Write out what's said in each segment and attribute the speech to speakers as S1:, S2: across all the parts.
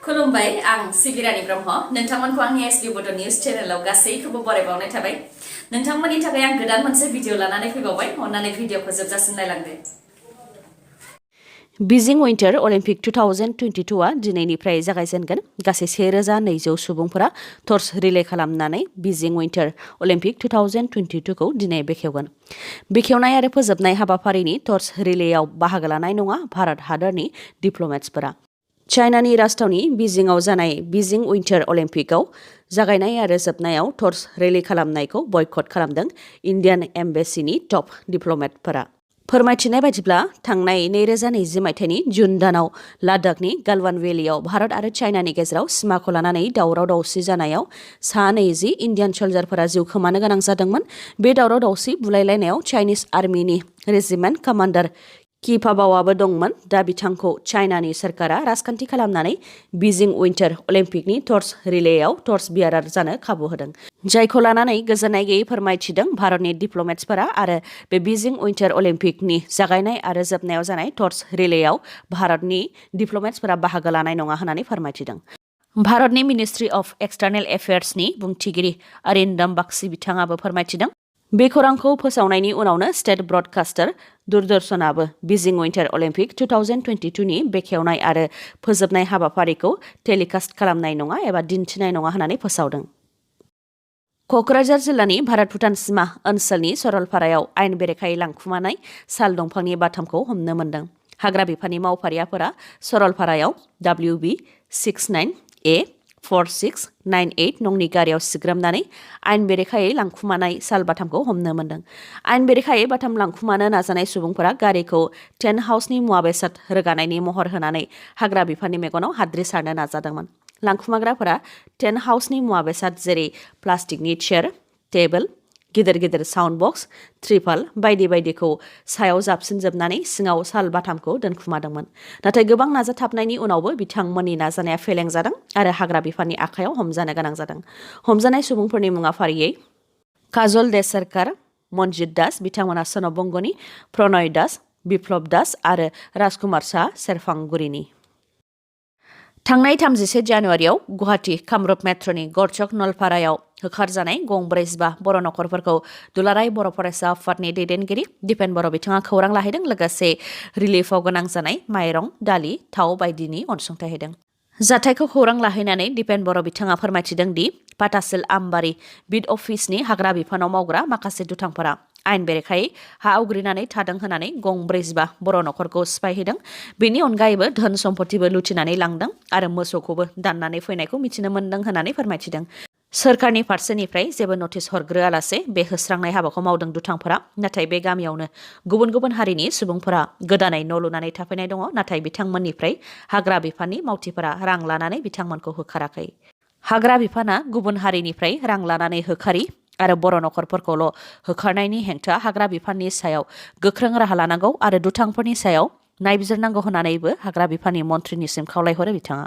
S1: खुलुमबाय आं सिबिरानि ब्रह्म नोंथांमोनखौ आंनि sbbodonews चेनेलाव गासैखौबो बरायबावनाय थाबाय नोंथांमोननि थाखाय आं गोदान मोनसे भिडिअ लानानै फैबावबाय अन्नानै भिडिअखौ जोबजासिम नायलांदो
S2: बीजिं विन्टार अलिम्पिक 2022 आ दिनैनिफ्राय जागायजेनगोन गासै 1200 सुबुंफोरा टर्च रिले खालामनानै बीजिं विन्टार अलिम्पिक 2022 खौ दिनै बेखेवगोन बेखेवनाय आरो फोजोबनाय हाबाफारिनि टर्च रिलेआव बाहागो लानाय नङा भारत हादरनि डिप्ल'मेट्सफोरा चाइनानि राजथावनि बीजिंआव जानाय बीजिं विन्टार अलिम्पिकआव जागायनाय आरो जोबनायाव टर्च रिले खालामनायखौ बयकट खालामदों इन्डियान एम्बेसिनि टप डिप्ल'मेटफोरा फोरमायथिनाय बायदिब्ला थांनाय 2020 मायथाइनि जुन दानाव लादाखनि गालवान भेलियाव भारत आरो चाइनानि गेजेराव सिमाखौ लानानै दावराव दावसि जानायाव सा 20 इन्डियान सल्जारफोरा जिउ खोमानो गोनां जादोंमोन बे दावराव दावसि बुलायलायनायाव चाइनिज आर्मिनि रेजिमेन्ट कमान्डार किफाबावाबो दंमोन दा बिथांखौ चाइनानि सरकारा राजखान्थि खालामनानै बीजिं विन्टार अलिम्पिकनि टर्च रिलेआव टर्च बियारार जानो खाबु होदों जायखौ लानानै गोजोननाय गैयै फोरमायथिदों भारतनि डिप्ल'मेट्सफोरा आरो बे बीजिं विन्टार अलिम्पिकनि जागायनाय आरो जोबनायाव जानाय टर्च रिलेआव भारतनि डिप्ल'मेट्सफोरा बाहागो लानाय नङा होननानै फोरमायथिदों भारतनि मिनिस्ट्रि अफ एक्सटार्नेल एफेयार्सनि बुंथिगिरि अरिन्दम बागची बिथाङाबो फोरमायथिदों बे खौरांखौ फोसावनायनि उनावनो स्टेट ब्रडकास्टार दूरदर्शनाबो बीजिं विन्टार अलिम्पिक 2022 नि बेखेवनाय आरो फोजोबनाय हाबाफारिखौ टेलिकास्ट खालामनाय नङा एबा दिन्थिनाय नङा होननानै फोसावदों क'क्राझार जिल्लानि भारत-भुटान सिमा ओनसोलनि सरलपारायाव आयेन बेरेखायै लांखुमानाय साल दंफांनि बाथामखौ हमनो मोन्दों हाग्रा बिफाननि मावफारियाफोरा सरलपारायाव WB 69A 4698 नंनि गारियाव सिग्रोमनानै आयेन बेरेखायै लांखुमानाय साल बाथामखौ हमनो मोन्दों आयेन बेरेखायै बाथाम लांखुमानो नाजानाय सुबुंफोरा गारिखौ टेन्ट हाउसनि मुवा बेसाद रोगानायनि महर होनानै हाग्रा बिफाननि मेगनाव हाद्रि सारनो नाजादोंमोन लांखुमाग्राफोरा टेन्ट हाउसनि मुवा बेसाद जेरै प्लास्टिकनि चेयार टेबोल गिदिर गिदिर साउन्ड बक्स त्रिपाल बायदि बायदिखौ सायाव जाबसिनजोबनानै सिङाव साल बाथामखौ दोनखुमादोंमोन नाथाय गोबां नाजाथाबनायनि उनावबो बिथांमोननि नाजानाया फेलें जादों आरो हाग्रा बिफाननि आखायाव हमजानो गोनां जादों हमजानाय सुबुंफोरनि मुङा फारियै काजल दे सरकार मनजित दास बिथांमोना सोनाब बंगनि प्रनय दास बिप्लब दास आरो राजकुमार शाह सेरफांगुरिनि थांनाय 31 जानुवारियाव गुवाहाटी कामरुप मेट्र'नि गरचक नलपारायाव होखारजानाय गं 45 बर' नखरफोरखौ दुलाराय बर' फरायसा आफादनि दैदेनगिरि दिपेन बर' बिथाङा खौरां लाहैदों लोगोसे रिलिफआव गोनां जानाय माइरं दालि थाव बायदिनि अनसुंथाइ होदों जाथायखौ खौरां लाहैनानै दिपेन बर' बिथाङा फोरमायथिदों दि पाटासिल आमबारि बिड अफिसनि हाग्रा बिफानाव मावग्रा माखासे दुथांफोरा आयेन बेरेखायै हा आवग्रिनानै थादों होननानै गं 45 बर' नखरखौ सिफायहैदों बेनि अनगायैबो धोन सम्पतिबो लुथिनानै लांदों आरो मोसौखौबो दाननानै फैनायखौ मिथिनो मोन्दों होननानै फोरमायथिदों सोरखारनि फारसेनिफ्राय जेबो नटिस हरग्रोआलासे बे होस्रांनाय हाबाखौ मावदों दुथांफोरा नाथाय बे गामियावनो गुबुन गुबुन हारिनि सुबुंफोरा गोदानै न' लुनानै थाफैनाय दङ नाथाय बिथांमोननिफ्राय हाग्रा बिफाननि मावथिफोरा रां लानानै बिथांमोनखौ होखाराखै हाग्रा बिफाना गुबुन हारिनिफ्राय रां लानानै होखारि आरो बर' नखरफोरखौल' होखारनायनि हेंथा हाग्रा बिफाननि सायाव गोख्रों राहा लानांगौ आरो दुथांफोरनि सायाव नायबिजिरनांगौ होननानैबो हाग्रा बिफाननि मन्थ्रिनिसिम खावलायहरो बिथाङा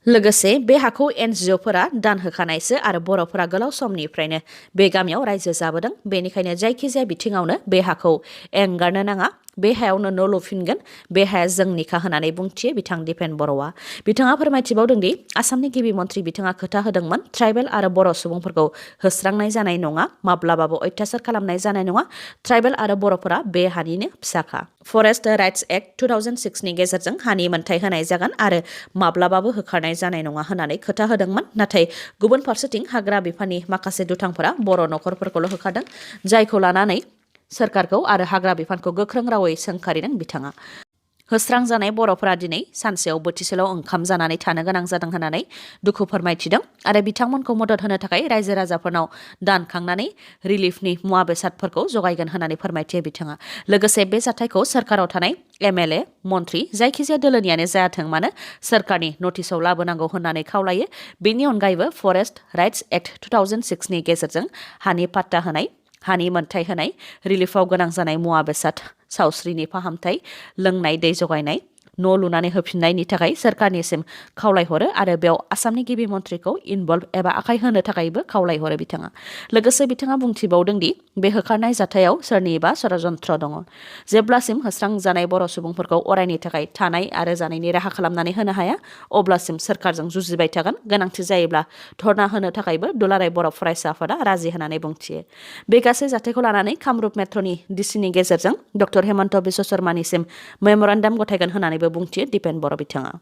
S2: लोगोसे बे हाखौ NGOफोरा दान होखानायसो आरो बर'फोरा गोलाव समनिफ्रायनो बे गामियाव रायजो जाबोदों बेनिखायनो जायखिजाया बिथिङावनो बे हाखौ एंगारनो नाङा बे हायावनो न' लुफिनगोन बे हाया जोंनिखा होननानै बुंथियो बिथां दिपेन बर'आ बिथाङा फोरमायथिबावदों दि आसामनि गिबि मन्थ्रि बिथाङा खोथा होदोंमोन ट्राइबेल आरो बर' सुबुंफोरखौ होस्रांनाय जानाय नङा माब्लाबाबो अत्याचार खालामनाय जानाय नङा ट्राइबेल आरो बर'फोरा बे हानिनो फिसाखा फरेस्ट राइट्स एक्ट 2006 नि गेजेरजों हानि मोनथाय होनाय जागोन आरो माब्लाबाबो होखारनाय जानाय नङा होननानै खोथा होदोंमोन नाथाय गुबुन फारसेथिं हाग्रा बिफाननि माखासे दुथांफोरा बर' नखरफोरखौल' होखारदों जायखौ लानानै सोरखारखौ आरो हाग्रा बिफानखौ गोख्रों रावै सोंखारिदों बिथाङा होस्रांजानाय बर'फोरा दिनै सानसेयाव बोथिसेल' ओंखाम जानानै थानो गोनां जादों होननानै दुखु फोरमायथिदों आरो बिथांमोनखौ मदद होनो थाखाय रायजो राजाफोरनाव दानखांनानै रिलिफनि मुवा बेसादफोरखौ जगायगोन होननानै फोरमायथियो बिथाङा लोगोसे बे जाथायखौ सोरखाराव थानाय MLA मन्थ्रि जायखिजाया दोलोनियानो जायाथों मानो सोरखारनि नटिसआव लाबोनांगौ होननानै खावलायो बेनि अनगायैबो फरेस्ट राइट्स एक्ट 2006 नि गेजेरजों हानि पाट्टा होनाय हानि मोनथाय होनाय रिलिफआव गोनां जानाय मुवा बेसाद सावस्रिनि फाहामथाय लोंनाय दै जगायनाय न' लुनानै होफिननायनि थाखाय सोरखारनिसिम खावलायहरो आरो बेयाव आसामनि गिबि मन्थ्रिखौ इनभल्भ एबा आखाइ होनो थाखायबो खावलायहरो बिथाङा। लोगोसे बिथाङा बुंथिबावदों दि बे होखारनाय जाथायाव सोरनिबा षड़यन्त्र दङ। जेब्लासिम होस्रांजानाय बर' सुबुंफोरखौ अरायनि थाखाय थानाय आरो जानायनि राहा खालामनानै होनो हाया अब्लासिम सोरखारजों जुजिबाय थागोन। गोनांथि जायोब्ला धर्ना होनो थाखायबो दुलाराय बर' फरायसा आफादा राजि होनानै बुंथियो। बे गासै जाथायखौ लानानै कामरुप मेट्र'नि डिसिनि गेजेरजों डक्टर हेमन्त बिश्व शर्मानिसिम मेम'रेन्डाम गथायगोन होननानैबो बुंथियो दिपेन बर' बिथाङा।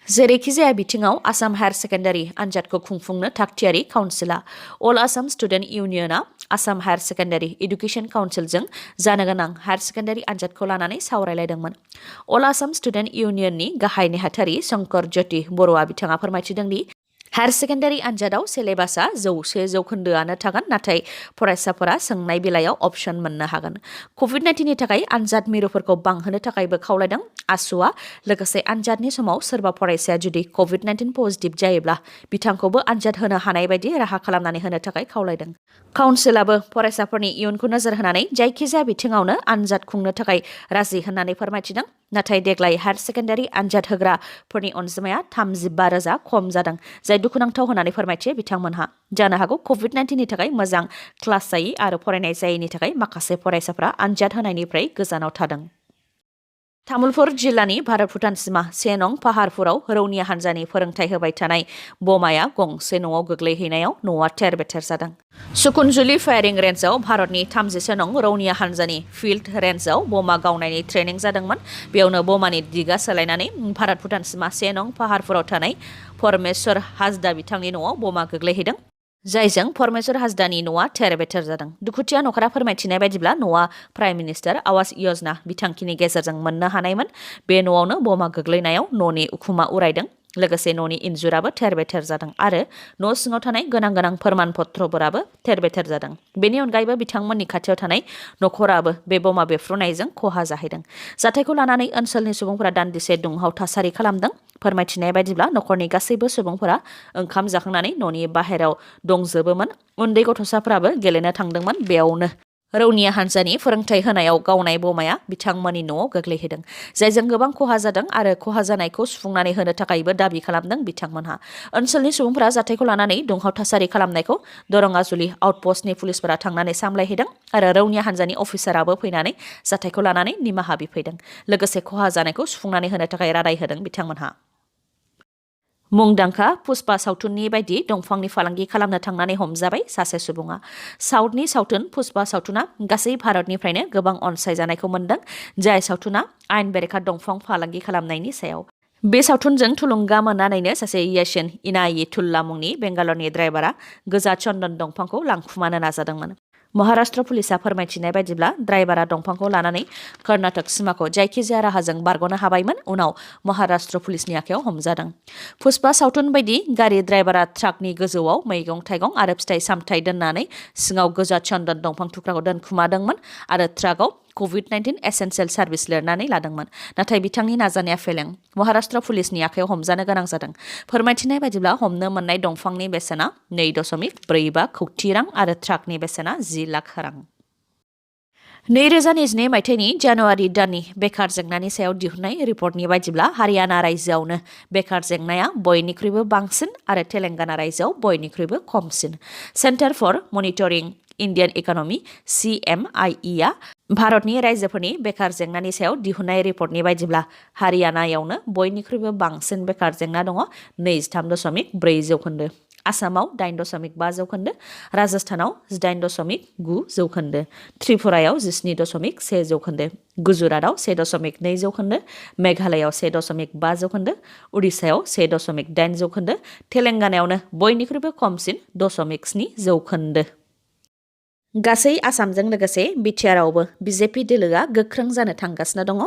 S2: जेरैखिजाया बिथिङाव आसाम हायार सेकेन्डारि आनजादखौ खुंफुंनो थागथियारि काउन्सिला अल आसाम स्टुडेन्ट इउनियनआ आसाम हायार सेकेन्डारि इडुकेसन काउन्सिलजों जानो गोनां हायार सेकेन्डारि आनजादखौ लानानै सावरायलायदोंमोन। अल आसाम स्टुडेन्ट इउनियननि गाहाय नेहाथारि शंकर ज्योति बर'आ बिथाङा फोरमायथिदों दि हायार सेकेन्डारि आनजादाव सिलेबासआ 100% थागोन, नाथाय फरायसाफोरा सोंनाय बेलायाव अप्शन मोननो हागोन। कभिड-19नि थाखाय आनजाद मिरुफोरखौ बांहोनो थाखायबो खावलायदों आसुआ। लोगोसे आनजादनि समाव सोरबा फरायसाया जुदि कभिड-19 पजिटिभ जायोब्ला बिथांखौबो आनजाद होनो हानाय बायदि राहा खालामनानै होनो थाखाय खावलायदों। काउन्सिलाबो फरायसाफोरनि इयुनखौ नोजोर होनानै जायखिजाया बिथिङावनो आनजाद खुंनो थाखाय राजि होननानै फोरमायथिदों। नाथाय देग्लाय हायार सेकेन्डारि आनजाद होग्राफोरनि अनजिमाया 35,000 खम जादों, जाय दुखुनांथाव होननानै फोरमायथियो बिथांमोनहा। जानो हागौ कभिड-19नि थाखाय मोजां क्लास जायै आरो फरायनाय जायैनि थाखाय माखासे फरायसाफ्रा आनजाद होनायनिफ्राय गोजानाव थादों। तामुलपुर जिल्लानि भारत-भुटान सिमा 1 नं पाहारपुराव रौनिया हान्जानि फोरोंथाय होबाय थानाय बमाया गंसे न'आव गोग्लैहैनायाव न'आ थेर-बेथेर जादों। सुकुनजुलि फायारिं रेन्जआव भारतनि 33 नं रौनिया हान्जानि फिल्ड रेन्जआव बमा गावनायनि ट्रेनिं जादोंमोन। बेयावनो बमानि दिगा सोलायनानै भारत-भुटान सिमा 1 नं पाहारपुराव थानाय परमेश्वर हाजदा बिथांनि न'आव बमा गोग्लैहैदों, जायजों परमेश्वर हाजदानि न'आ थेर-बेथेर जादों। दुखुथिया नखरा फोरमायथिनाय बायदिब्ला न'आ प्राइम मिनिस्टार आवास योजना बिथांखिनि गेजेरजों मोननो हानायमोन। बे न'आवनो बमा गोग्लैनायाव न'नि उखुमा उरायदों। लोगोसे न'नि इन्जुराबो थेर-बेथेर जादों आरो न' सिङाव थानाय गोनां फोरमान पत्रफोराबो थेर-बेथेर जादों। बेनि अनगायैबो बिथांमोननि खाथियाव थानाय नखराबो बे बमा बेफ्रुनायजों खहा जाहैदों। जाथायखौ लानानै ओनसोलनि सुबुंफोरा दान्दिसे दुंहाव थासारि खालामदों। फोरमायथिनाय बायदिब्ला नखरनि गासैबो सुबुंफोरा ओंखाम जाखांनानै न'नि बाहेरायाव दंजोबोमोन। उन्दै गथ'साफ्राबो गेलेनो थांदोंमोन। बेयावनो रौनिया हान्जानि फोरोंथाय होनायाव गावनाय बमाया बिथांमोननि न'आव गोग्लैहैदों, जायजों गोबां खहा जादों आरो खहा जानायखौ सुफुंनानै होनो थाखायबो दाबि खालामदों बिथांमोनहा। ओनसोलनि सुबुंफोरा जाथायखौ लानानै दुंहाव थासारि खालामनायखौ दरंआजुलि आउटपस्टनि पुलिसफोरा थांनानै सामलायहैदों आरो रौनिया हान्जानि अफिसाराबो फैनानै जाथायखौ लानानै निमाहा बिफैदों। लोगोसे खहा जानायखौ सुफुंनानै होनो थाखाय रादाय होदों बिथांमोनहा। मुंदांखा पुष्पा सावथुननि बायदि दंफांनि फालांगि खालामनो थांनानै हमजाबाय सासे सुबुङा। साउथनि सावथुन पुष्पा सावथुना गासै भारतनिफ्रायनो गोबां अनसायजानायखौ मोन्दों, जाय सावथुना आयेन बेरेखा दंफां फालांगि खालामनायनि सायाव। बे सावथुनजों थुलुंगा मोननानैनो सासे यासिन इनायतुल्ला मुंनि बेंगालरनि ड्राइभारा गोजा चन्दन दंफांखौ लांखुमानो नाजादोंमोन। महाराष्ट्र पुलिसा फोरमायथिनाय बायदिब्ला ड्राइभारा दंफांखौ लानानै कर्नाटक सिमाखौ जायखिजाया राहाजों बारग'नो हाबायमोन, उनाव महाराष्ट्र पुलिसनि आखायाव हमजादों। पुष्पा सावथुन बायदि गारि ड्राइभारा ट्राकनि गोजौआव मैगं-थाइगं आरो फिथाइ-सामथाइ दोननानै सिङाव गोजा चन्दन दंफां थुख्राखौ दोनखुमादोंमोन आरो ट्राकआव कभिड-19 एसेन्सियेल सार्भिस लिरनानै लादोंमोन। नाथाय बिथांनि नाजानाया फेलें। महाराष्ट्र पुलिसनि आखायाव हमजानो गोनां जादों। फोरमायथिनाय बायदिब्ला हमनो मोननाय दंफांनि बेसेना 2.45 कौटि रां आरो ट्राकनि बेसेना 10 लाख रां। 2022 मायथाइनि जानुवारि दाननि बेकार जेंनानि सायाव दिहुननाय रिपर्टनि बायदिब्ला हारियाना रायजोआवनो बेकार जेंनाया बयनिख्रुइबो बांसिन आरो तेलेंगाना रायजोआव बयनिख्रुइबो खमसिन। Centre for monitoring Indian economy (CMIE) आ भारतनि रायजोफोरनि बेकार जेंनानि सायाव दिहुननाय रिपर्टनि बायदिब्ला हारियानायावनो बयनिख्रुइबो बांसिन बेकार जेंना दङ, 23.4%। आसामाव 8.5%, राजस्थानाव 18.9%, त्रिपुरायाव 17.1%, गुजरातआव 1.2%, मेघालयआव 1.5%, उडिशायाव 1.8%, तेलेंगानायावनो बयनिख्रुइबो खमसिन 0.7%। गासै आसामजों लोगोसे बिटिआरआवबो बिजेपि दोलोआ गोख्रों जानो थांगासिनो दङ।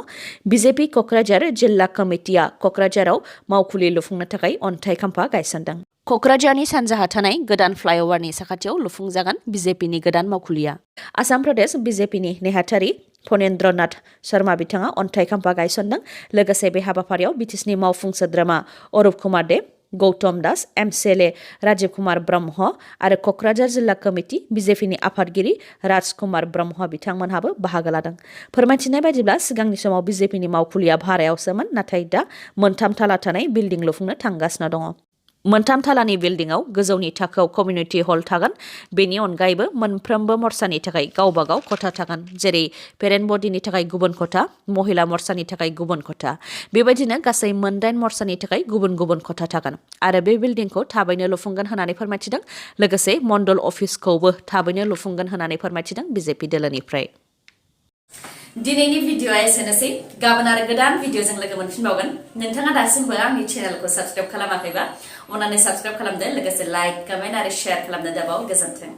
S2: बिजेपि क'क्राझार जिल्ला कमिटिआ क'क्राझाराव मावखुलि लुफुंनो थाखाय अन्थाइ खाम्फा गायसनदों। क'क्राझारनि सानजाहा थानाय गोदान फ्लाइअभारनि साखाथियाव लुफुंजागोन बिजेपिनि गोदान मावखुलिया। आसाम प्रदेश बिजेपिनि नेहाथारि फणेन्द्रनाथ शर्मा बिथाङा अन्थाइ खाम्फा गायसनदों। लोगोसे बे हाबाफारियाव बिटिसिनि मावफुं सोद्रोमा अरुप कुमार देब, गौतम दास, एमसिएलए राजीव कुमार ब्रह्म आरो क'क्राझार जिल्ला कमिटि बिजेपिनि आफादगिरि राजकुमार ब्रह्म बिथांमोनहाबो बाहागो लादों। फोरमायथिनाय बायदिब्ला सिगांनि समाव बिजेपिनि मावखुलिया भारायावसोमोन, नाथाय दा मोनथाम थाला थानाय बिल्डिं लुफुंनो थांगासिनो दङ। मोनथाम थालानि बिल्डिंआव गोजौनि थाखोआव कमिउनिटि हल थागोन। बेनि अनगायैबो मोनफ्रोमबो मर्चानि थाखाय गावबागाव खथा थागोन, जेरै पेरेन्ट बडिनि थाखाय गुबुन खथा, महिला मर्चानि थाखाय गुबुन खथा। बेबायदिनो गासै 9 मर्चानि थाखाय गुबुन गुबुन खथा थागोन आरो बे बिल्डिंखौ थाबैनो लुफुंगोन होननानै फोरमायथिदों। लोगोसे मण्डल अफिसखौबो थाबैनो लुफुंगोन होननानै फोरमायथिदों बिजेपि दोलोनिफ्राय।
S1: दिनैनि भिडिअआ एसेनोसै। गाबोन आरो गोदान भिडिअजों लोगो मोनफिनबावगोन। नोंथाङा दासिमबो आंनि चेनेलखौ साबस्क्राइब खालामाखैबा अन्नानै साबस्क्राइब खालामदो, लोगोसे लाइक, कमेन्ट आरो शेयार खालामनो दाबाव। गोजोन्थों।